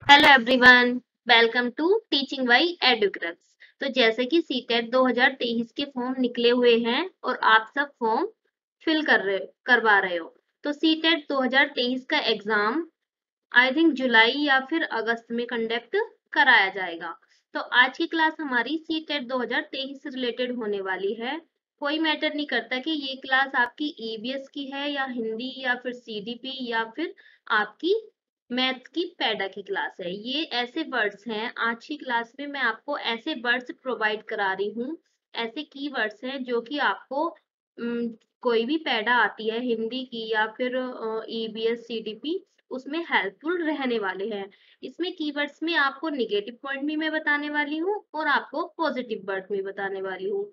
Hello everyone, welcome to teaching by Educrux. तो जैसे कि सीटेट 2023 के फॉर्म निकले हुए हैं और आप सब फॉर्म फिल करवा रहे हो। तो सीटेट 2023 का एग्जाम आई थिंक जुलाई या फिर अगस्त में कंडक्ट कराया जाएगा। तो आज की क्लास हमारी सीटेट 2023 से रिलेटेड होने वाली है। कोई मैटर नहीं करता कि ये क्लास आपकी ईबीएस की है या हिंदी या फिर सीडीपी या फिर आपकी मैथ की पैडा की क्लास है। ये ऐसे वर्ड्स हैं, आज की क्लास में मैं आपको ऐसे वर्ड्स प्रोवाइड करा रही हूँ, ऐसे कीवर्ड्स हैं जो कि आपको कोई भी पैडा आती है हिंदी की या फिर ईबीएस सीडीपी, उसमें हेल्पफुल रहने वाले हैं। इसमें कीवर्ड्स में आपको निगेटिव पॉइंट भी मैं बताने वाली हूँ और आपको पॉजिटिव वर्ड भी बताने वाली हूँ।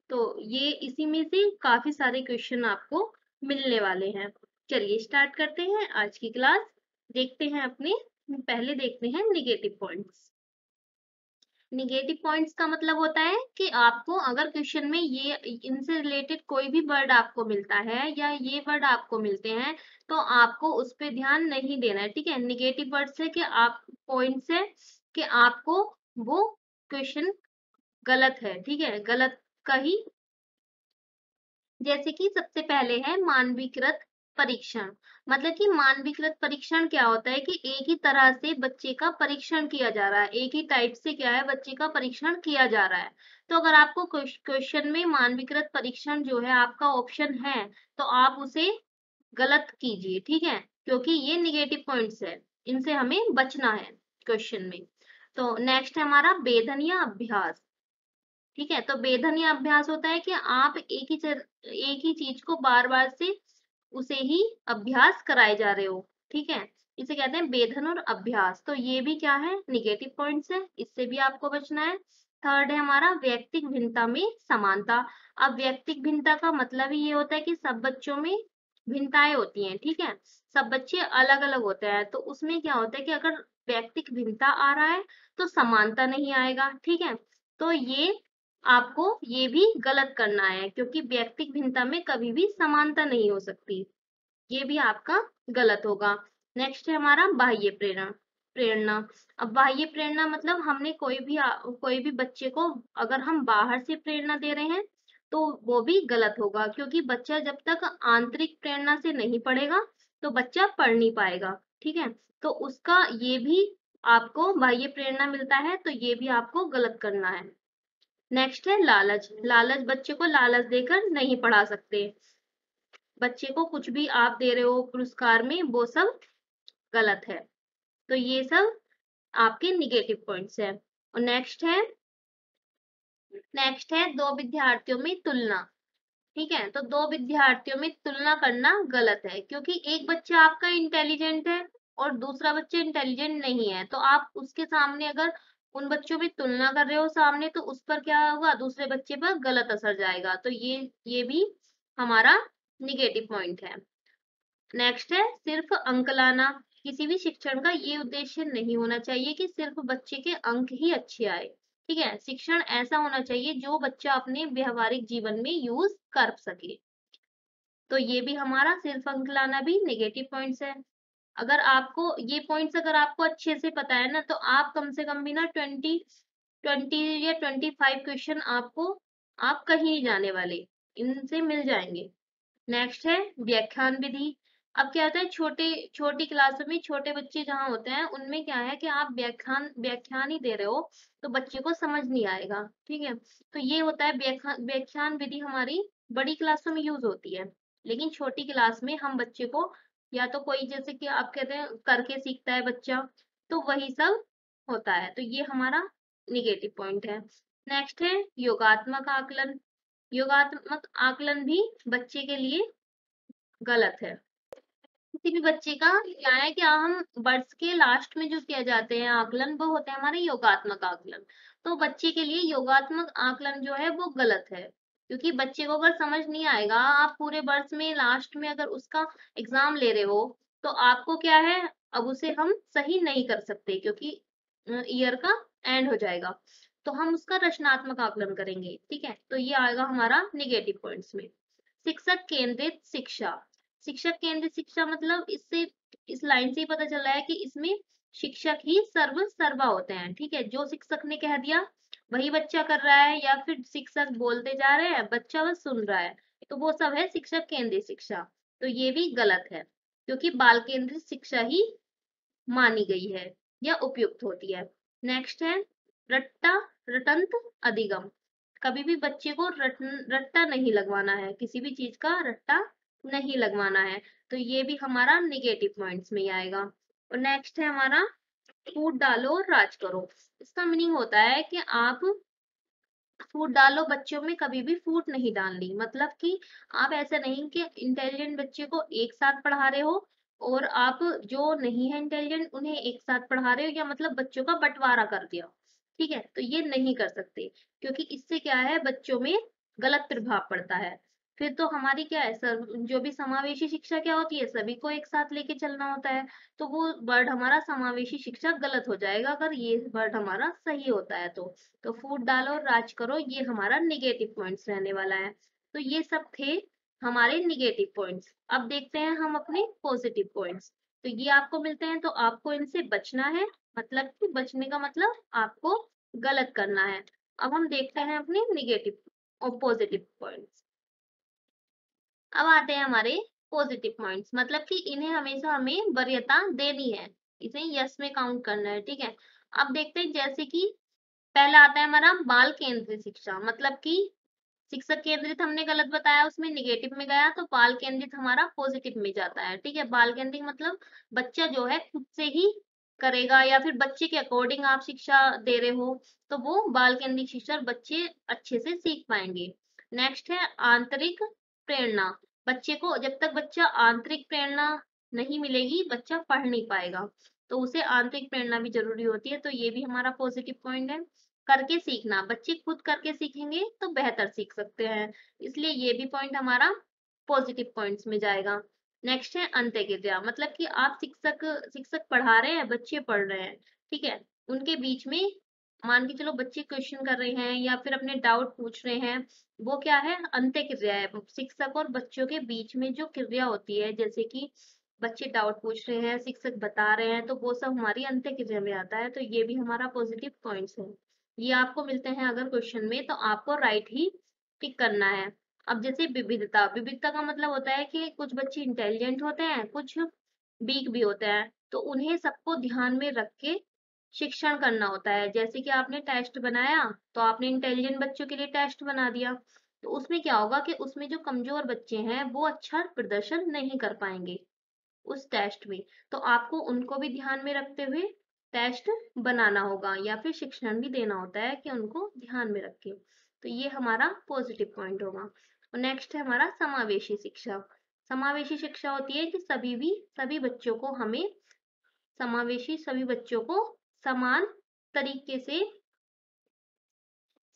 तो ये इसी में से काफी सारे क्वेश्चन आपको मिलने वाले हैं। चलिए स्टार्ट करते हैं आज की क्लास। देखते हैं अपने पहले देखते हैं निगेटिव पॉइंट्स। निगेटिव पॉइंट्स का मतलब होता है कि आपको अगर क्वेश्चन में ये इनसे रिलेटेड कोई भी वर्ड आपको मिलता है या ये वर्ड आपको मिलते हैं तो आपको उस पर ध्यान नहीं देना है। ठीक है, निगेटिव वर्ड से कि आप पॉइंट से कि आपको वो क्वेश्चन गलत है। ठीक है, गलत का ही। जैसे कि सबसे पहले है मानवीकृत परीक्षण। मतलब कि मानवीकृत परीक्षण क्या होता है कि एक ही तरह से बच्चे का परीक्षण किया जा रहा है, एक ही टाइप से क्या है बच्चे का परीक्षण किया जा रहा है। तो अगर आपको क्वेश्चन में मानवीकृत परीक्षण जो है आपका ऑप्शन है तो आप उसे गलत कीजिए। ठीक है, क्योंकि ये निगेटिव पॉइंट्स है, इनसे हमें बचना है क्वेश्चन में। तो नेक्स्ट है हमारा बेधनिया अभ्यास। ठीक है, तो बेधनिया अभ्यास होता है कि आप एक ही चीज को बार बार से उसे ही अभ्यास कराए जा रहे हो। ठीक है, इसे कहते हैं बेधन और अभ्यास। तो ये भी क्या है, निगेटिव पॉइंट्स है, इससे भी आपको बचना है। थर्ड है हमारा व्यक्तिक भिन्नता में समानता। अब व्यक्तिक भिन्नता का मतलब ही ये होता है कि सब बच्चों में भिन्नताएं होती हैं। ठीक है, सब बच्चे अलग अलग होते हैं, तो उसमें क्या होता है कि अगर व्यक्तिक भिन्नता आ रहा है तो समानता नहीं आएगा। ठीक है, तो ये आपको ये भी गलत करना है क्योंकि व्यक्तिक भिन्नता में कभी भी समानता नहीं हो सकती। ये भी आपका गलत होगा। नेक्स्ट है हमारा बाह्य प्रेरणा। प्रेरणा, अब बाह्य प्रेरणा मतलब हमने कोई भी बच्चे को अगर हम बाहर से प्रेरणा दे रहे हैं तो वो भी गलत होगा, क्योंकि बच्चा जब तक आंतरिक प्रेरणा से नहीं पढ़ेगा तो बच्चा पढ़ नहीं पाएगा। ठीक है, तो उसका ये भी आपको बाह्य प्रेरणा मिलता है तो ये भी आपको गलत करना है। नेक्स्ट है लालच। लालच, बच्चे को लालच देकर नहीं पढ़ा सकते। बच्चे को कुछ भी आप दे रहे हो पुरस्कार में, वो सब गलत है। तो ये सब आपके निगेटिव पॉइंट्स है। और नेक्स्ट है दो विद्यार्थियों में तुलना। ठीक है, तो दो विद्यार्थियों में तुलना करना गलत है, क्योंकि एक बच्चा आपका इंटेलिजेंट है और दूसरा बच्चा इंटेलिजेंट नहीं है, तो आप उसके सामने अगर उन बच्चों में तुलना कर रहे हो सामने, तो उस पर क्या होगा, दूसरे बच्चे पर गलत असर जाएगा। तो ये भी हमारा निगेटिव पॉइंट है। नेक्स्ट है सिर्फ अंक लाना। किसी भी शिक्षण का ये उद्देश्य नहीं होना चाहिए कि सिर्फ बच्चे के अंक ही अच्छे आए। ठीक है, शिक्षण ऐसा होना चाहिए जो बच्चा अपने व्यवहारिक जीवन में यूज कर सके। तो ये भी हमारा सिर्फ अंक लाना भी नेगेटिव पॉइंट्स है। अगर आपको ये पॉइंट्स अगर आपको अच्छे से पता है ना, तो आप कम से कम भी ना 20 या 25 क्वेश्चन आपको आप कहीं नहीं जाने वाले, इनसे मिल जाएंगे। नेक्स्ट है व्याख्यान विधि। अब क्या होता है, छोटी क्लासों में छोटे बच्चे जहाँ होते हैं उनमें क्या है कि आप व्याख्यान व्याख्यान ही दे रहे हो तो बच्चे को समझ नहीं आएगा। ठीक है, तो ये होता है व्याख्यान विधि हमारी बड़ी क्लासों में यूज होती है, लेकिन छोटी क्लास में हम बच्चे को या तो कोई जैसे कि आप कहते हैं करके सीखता है बच्चा, तो वही सब होता है। तो ये हमारा निगेटिव पॉइंट है। नेक्स्ट है योगात्मक आकलन। योगात्मक आकलन भी बच्चे के लिए गलत है। किसी भी बच्चे का क्या है कि हम वर्ष के लास्ट में जो किया जाते हैं आकलन, वो होते हैं हमारे योगात्मक आकलन। तो बच्चे के लिए योगात्मक आकलन जो है वो गलत है, क्योंकि बच्चे को अगर समझ नहीं आएगा, आप पूरे वर्ष में लास्ट में अगर उसका एग्जाम ले रहे हो तो आपको क्या है, अब उसे हम सही नहीं कर सकते क्योंकि ईयर का एंड हो जाएगा, तो हम उसका रचनात्मक आकलन करेंगे। ठीक है, तो ये आएगा हमारा निगेटिव पॉइंट्स में। शिक्षक केंद्रित शिक्षा। शिक्षक केंद्रित शिक्षा मतलब इससे इस लाइन से ही पता चल रहा है कि इसमें शिक्षक ही सर्व सर्वा होते हैं। ठीक है, जो शिक्षक ने कह दिया वही बच्चा कर रहा है, या फिर शिक्षक बोलते जा रहे हैं बच्चा बस सुन रहा है, तो वो सब है शिक्षक केंद्रित शिक्षा। तो ये भी गलत है, क्योंकि बाल केंद्रित शिक्षा ही मानी गई है या उपयुक्त होती है। नेक्स्ट है रट्टा रटंत अधिगम। कभी भी बच्चे को रट्टा नहीं लगवाना है, किसी भी चीज का रट्टा नहीं लगवाना है। तो ये भी हमारा निगेटिव पॉइंट्स में ही आएगा। और नेक्स्ट है हमारा फूट डालो और राज करो। इसका मीनिंग होता है कि आप फूट डालो, बच्चों में कभी भी फूट नहीं डालनी। मतलब कि आप ऐसा नहीं कि इंटेलिजेंट बच्चे को एक साथ पढ़ा रहे हो और आप जो नहीं है इंटेलिजेंट उन्हें एक साथ पढ़ा रहे हो, या मतलब बच्चों का बंटवारा कर दिया। ठीक है, तो ये नहीं कर सकते, क्योंकि इससे क्या है बच्चों में गलत प्रभाव पड़ता है। फिर तो हमारी क्या है सर, जो भी समावेशी शिक्षा क्या होती है, सभी को एक साथ लेके चलना होता है। तो वो वर्ड हमारा समावेशी शिक्षा गलत हो जाएगा अगर ये वर्ड हमारा सही होता है तो फूट डालो राज करो ये हमारा निगेटिव पॉइंट्स रहने वाला है। तो ये सब थे हमारे निगेटिव पॉइंट्स। अब देखते हैं हम अपने पॉजिटिव पॉइंट्स। तो ये आपको मिलते हैं, तो आपको इनसे बचना है। मतलब कि बचने का मतलब आपको गलत करना है। अब हम देखते हैं अपने निगेटिव और पॉजिटिव पॉइंट्स। अब आते हैं हमारे पॉजिटिव पॉइंट्स, मतलब कि इन्हें हमेशा हमें वरीयता देनी है, इसे यस में काउंट करना है। ठीक है, अब देखते हैं जैसे कि पहला आता है हमारा बाल केंद्रित शिक्षा। मतलब कि शिक्षक केंद्रित हमने गलत बताया, उसमें निगेटिव में गया, तो बाल केंद्रित हमारा पॉजिटिव में जाता है। ठीक है, बाल केंद्रित मतलब बच्चा जो है खुद से ही करेगा, या फिर बच्चे के अकॉर्डिंग आप शिक्षा दे रहे हो, तो वो बाल केंद्रित शिक्षा और बच्चे अच्छे से सीख पाएंगे। नेक्स्ट है आंतरिक प्रेरणा। बच्चे को जब तक बच्चा आंतरिक प्रेरणा नहीं मिलेगी बच्चा पढ़ नहीं पाएगा, तो उसे आंतरिक प्रेरणा भी जरूरी होती है। तो ये भी हमारा पॉजिटिव पॉइंट है। करके सीखना, बच्चे खुद करके सीखेंगे तो बेहतर सीख सकते हैं, इसलिए ये भी पॉइंट हमारा पॉजिटिव पॉइंट्स में जाएगा। नेक्स्ट है अंत्यक्रिया। मतलब कि आप शिक्षक शिक्षक पढ़ा रहे हैं, बच्चे पढ़ रहे हैं, ठीक है, उनके बीच में मान के चलो बच्चे क्वेश्चन कर रहे हैं या फिर अपने डाउट पूछ रहे हैं, वो क्या है अंत्यक्रिया है। शिक्षक और बच्चों के बीच में जो क्रिया होती है, जैसे कि बच्चे डाउट पूछ रहे हैं शिक्षक बता रहे हैं, तो वो सब हमारी अंत्यक्रिया में आता है। तो ये भी हमारा पॉजिटिव पॉइंट्स है। ये आपको मिलते हैं अगर क्वेश्चन में, तो आपको राइट ही टिक करना है। अब जैसे विविधता, विविधता का मतलब होता है कि कुछ बच्चे इंटेलिजेंट होते हैं, कुछ वीक भी होते हैं, तो उन्हें सबको ध्यान में रख के शिक्षण करना होता है। जैसे कि आपने टेस्ट बनाया, तो आपने इंटेलिजेंट बच्चों के लिए टेस्ट बना दिया, तो उसमें क्या होगा कि उसमें जो कमजोर बच्चे हैं वो अच्छा प्रदर्शन नहीं कर पाएंगे उस टेस्ट में, तो आपको उनको भी ध्यान में रखते हुए टेस्ट बनाना होगा, या फिर शिक्षण भी देना होता है कि उनको ध्यान में रखें। तो ये हमारा पॉजिटिव पॉइंट होगा। और नेक्स्ट है हमारा समावेशी शिक्षा। समावेशी शिक्षा होती है कि सभी बच्चों को हमें समावेशी सभी बच्चों को समान तरीके से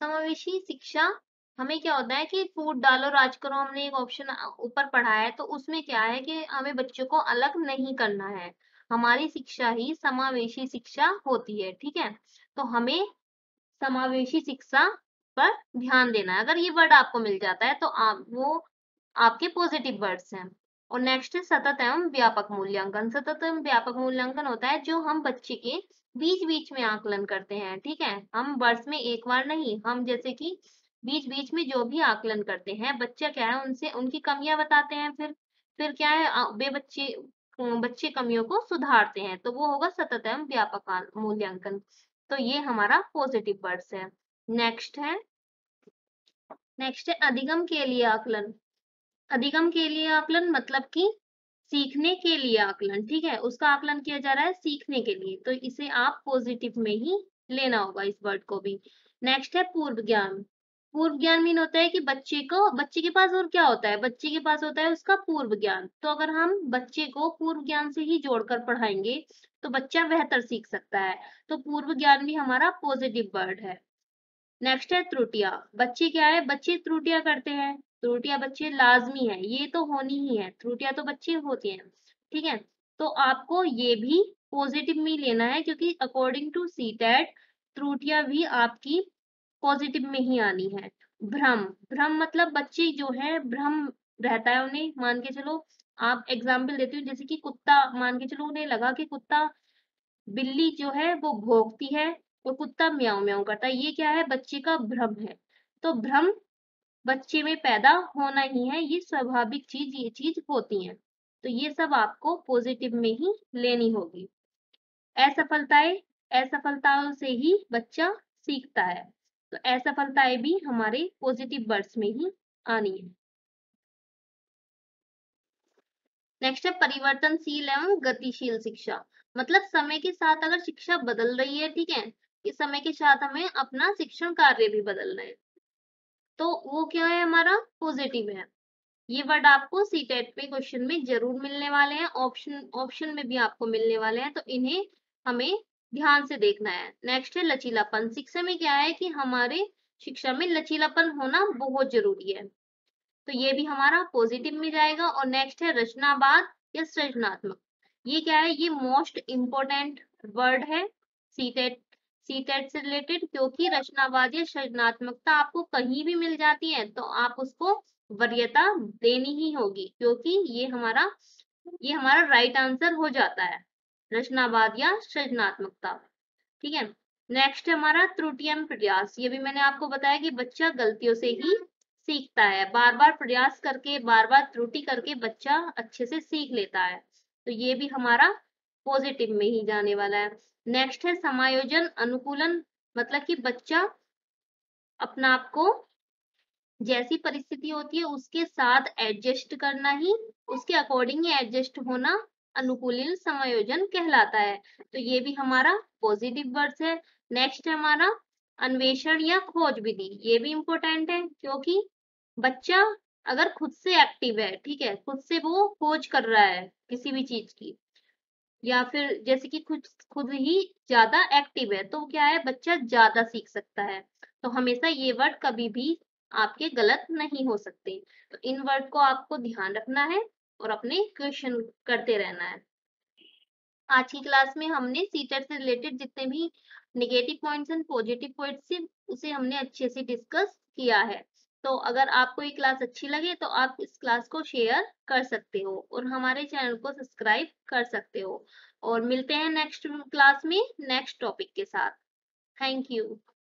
समावेशी शिक्षा। हमें क्या होता है कि फूट डालो राज करो, हमने एक ऑप्शन ऊपर पढ़ा है, तो उसमें क्या है कि हमें बच्चों को अलग नहीं करना है। हमारी शिक्षा ही समावेशी शिक्षा होती है। ठीक है, तो हमें समावेशी शिक्षा पर ध्यान देना है। अगर ये वर्ड आपको मिल जाता है तो आप वो आपके पॉजिटिव वर्ड्स हैं। और नेक्स्ट है सतत एवं व्यापक मूल्यांकन। सतत एवं व्यापक मूल्यांकन होता है जो हम बच्चे के बीच बीच में आकलन करते हैं। ठीक है, हम वर्ष में एक बार नहीं, हम जैसे कि बीच बीच में जो भी आकलन करते हैं, बच्चा क्या है उनसे उनकी कमियां बताते हैं, फिर क्या है वे बच्चे कमियों को सुधारते हैं, तो वो होगा सतत एवं व्यापक मूल्यांकन। तो ये हमारा पॉजिटिव वर्ड्स है। नेक्स्ट है नेक्स्ट है अधिगम के लिए आकलन। अधिगम के लिए आकलन मतलब कि सीखने के लिए आकलन। ठीक है, उसका आकलन किया जा रहा है सीखने के लिए, तो इसे आप पॉजिटिव में ही लेना होगा इस वर्ड को भी। नेक्स्ट है पूर्व ज्ञान। पूर्व ज्ञान मीन होता है कि बच्चे के पास और क्या होता है, बच्चे के पास होता है उसका पूर्व ज्ञान। तो अगर हम बच्चे को पूर्व ज्ञान से ही जोड़कर पढ़ाएंगे तो बच्चा बेहतर सीख सकता है। तो पूर्व ज्ञान भी हमारा पॉजिटिव वर्ड है। नेक्स्ट है त्रुटियां। बच्चे क्या है, बच्चे त्रुटियां करते हैं, त्रुटियां बच्चे लाजमी है, ये तो होनी ही है, त्रुटियां तो बच्चे होती हैं। ठीक है, तो आपको ये भी पॉजिटिव में लेना है, क्योंकि अकॉर्डिंग टू सीटेट त्रुटियां भी आपकी पॉजिटिव में ही आनी है। भ्रम, भ्रम मतलब बच्चे जो है भ्रम रहता है उन्हें, मान के चलो आप एग्जाम्पल देती हूँ, जैसे कि कुत्ता, मान के चलो उन्हें लगा कि कुत्ता बिल्ली जो है वो भौंकती है और कुत्ता म्याऊं म्याऊं करता है। ये क्या है? बच्चे का भ्रम है। तो भ्रम बच्चे में पैदा होना ही है, ये स्वाभाविक चीज, ये चीज होती है। तो ये सब आपको पॉजिटिव में ही लेनी होगी। असफलताएं, असफलताओं से ही बच्चा सीखता है। तो असफलताएं भी हमारे पॉजिटिव वर्ड्स में ही आनी है। नेक्स्ट है परिवर्तनशील एवं गतिशील शिक्षा। मतलब समय के साथ अगर शिक्षा बदल रही है, ठीक है, इस समय के साथ हमें अपना शिक्षण कार्य भी बदलना है, तो वो क्या है? हमारा पॉजिटिव है। ये वर्ड आपको सीटेट पे क्वेश्चन में जरूर मिलने वाले हैं, ऑप्शन ऑप्शन में भी आपको मिलने वाले हैं, तो इन्हें हमें ध्यान से देखना है। नेक्स्ट है लचीलापन। शिक्षा में क्या है कि हमारे शिक्षा में लचीलापन होना बहुत जरूरी है, तो ये भी हमारा पॉजिटिव में जाएगा। और नेक्स्ट है रचनावाद या सृजनात्मक। ये क्या है? ये मोस्ट इम्पोर्टेंट वर्ड है सीटेट सीटेट से रिलेटेड, क्योंकि रचनावाद या सृजनात्मकता आपको कहीं भी मिल जाती है तो आप उसको वरीयता देनी ही होगी, क्योंकि ये हमारा राइट आंसर हो जाता है, रचनावाद या सृजनात्मकता। ठीक है। नेक्स्ट है हमारा त्रुटि एवं प्रयास। ये भी मैंने आपको बताया कि बच्चा गलतियों से ही सीखता है, बार बार प्रयास करके, बार बार त्रुटि करके बच्चा अच्छे से सीख लेता है, तो ये भी हमारा पॉजिटिव में ही जाने वाला है। नेक्स्ट है समायोजन अनुकूलन। मतलब कि बच्चा अपना आप को जैसी परिस्थिति होती है उसके साथ एडजस्ट करना ही, उसके अकॉर्डिंग ही एडजस्ट होना अनुकूलन समायोजन कहलाता है, तो ये भी हमारा पॉजिटिव वर्ड्स है। नेक्स्ट है हमारा अन्वेषण या खोज विधि। ये भी इम्पोर्टेंट है, क्योंकि बच्चा अगर खुद से एक्टिव है, ठीक है, खुद से वो खोज कर रहा है किसी भी चीज की, या फिर जैसे कि खुद खुद ही ज्यादा एक्टिव है, तो क्या है? बच्चा ज्यादा सीख सकता है। तो हमेशा ये वर्ड कभी भी आपके गलत नहीं हो सकते, तो इन वर्ड को आपको ध्यान रखना है और अपने क्वेश्चन करते रहना है। आज की क्लास में हमने सीटेट से रिलेटेड जितने भी negative points and positive points थे उसे हमने अच्छे से डिस्कस किया है। तो अगर आपको ये क्लास अच्छी लगे तो आप इस क्लास को शेयर कर सकते हो और हमारे चैनल को सब्सक्राइब कर सकते हो, और मिलते हैं नेक्स्ट क्लास में नेक्स्ट टॉपिक के साथ। Thank you.